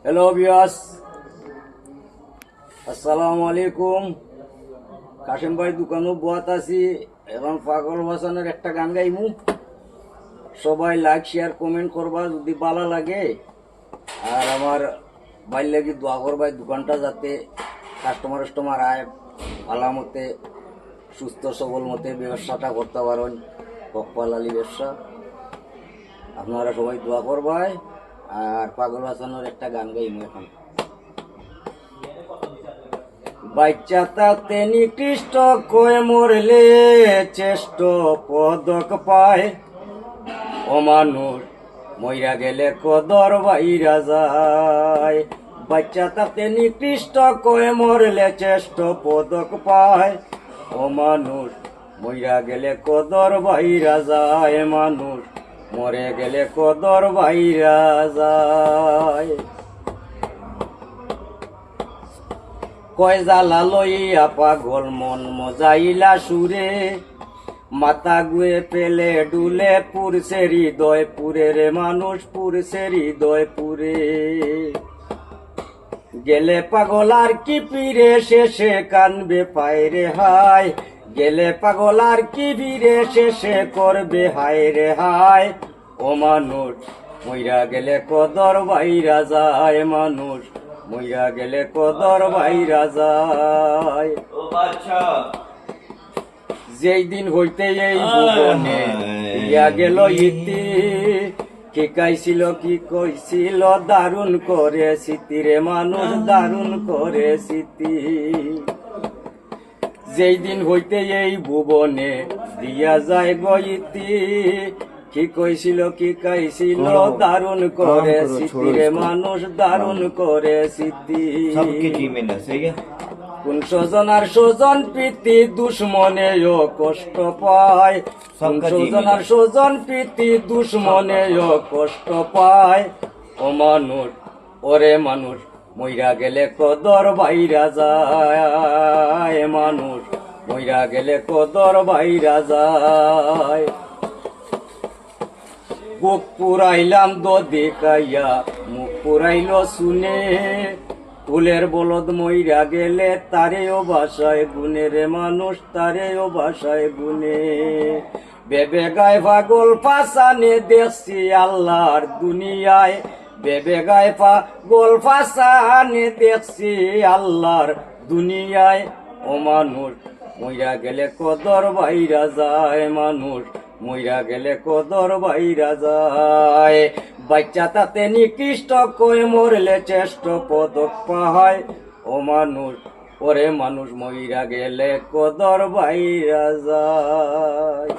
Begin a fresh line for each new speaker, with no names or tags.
Hello viewers, আসসালামু আলাইকুম। কাশেম ভাই দোকানও বহাত আছি। এখন পাগল বাসানের একটা গান গাইমু। সবাই লাইক শেয়ার কমেন্ট করবা যদি ভালো লাগে, আর আমার ভাই লাগি দোয়া করবা দোকানটা যাতে কাস্টমার আয় ভালো মতে সুস্থ সবল মতে ব্যবসাটা করতে পারেন। ককপালালি ব্যবসা আপনারা সবাই দোয়া করবাই। আর পাগল বাসানোর একটা গান গাইমু এখন। বাচ্চা তাতে নিকৃষ্ট কয়ে মরলে চেষ্ট পদক পায়, অমানুষ মইরা গেলে কদর বাইরা যায়। বাচ্চা তাতে নিকৃষ্ট কয়ে মরলে চেষ্ট পদক পায়, অমানুষ মইরা গেলে কদর বাইরা যায়। মানুষ মরে গেলে কদর বাইরা যায়। কয় জ্বালা লইয়া পাগল মন মজাইলা সুরে, মাথা গুয়ে পেলে ডুলে পুরছে হৃদয় পুরে রে মানুষ পুরছে হৃদয় পুরে। গেলে পাগল আর কি পীরে শেষে কানবে পায় রে হায়, গেলে পাগল আর কি বীরে শেষে করবে হায় রে হায়। ও মানুষ মইরা গেলে কদর বাইরা যায়, মানুষ মইরা গেলে কদর বাইরা যায়। যেই দিন হইতে এই ভুবনে ইয়া গেল ইতি, কি কাইছিল কি কইছিল দারুণ করে স্মৃতি রে মানুষ দারুণ করে স্মৃতি। যেই দিন হইতে এই ভুবনে দিয়া যায় গইতি, কি কইছিল কি কাইছিল দারুণ করে স্মৃতি রে মানুষ দারুণ করে স্মৃতি। কোন স্বজন আর স্বজন প্রীতি দুশ্মনেও কষ্ট পায়, কোন স্বজন আর স্বজন প্রীতি দুশ্মনেও কষ্ট পায়। ও মানুষ ওরে মানুষ মইরা গেলে কদর বাইরা যায়, মানুষ মইরা গেলে কদর বাইরা যায়। বুক পুরাইলাম দদে কাইয়া মুখ পুরাইল শুনে, ফুলের বলদ মইরা গেলে তারেও বাসায় গুনে রে মানুষ তারেও বাসায় গুনে। বেবে গায় পাগল ফাসানে দেখছি আল্লাহর দুনিয়ায়, বেবে গায় পাগল ফাসানে দেখছি আল্লাহর দুনিয়ায়। ও মানুষ মইরা গেলে কদর বাইরা যায়, মানুষ মইরা গেলে কদর বাইরা যায়। বাচ্চা তাতে নিকৃষ্ট কয়ে মরলে চেষ্ট পদক পায়, ও মানুষ ওরে মানুষ মইরা গেলে কদর বাইরা যায়।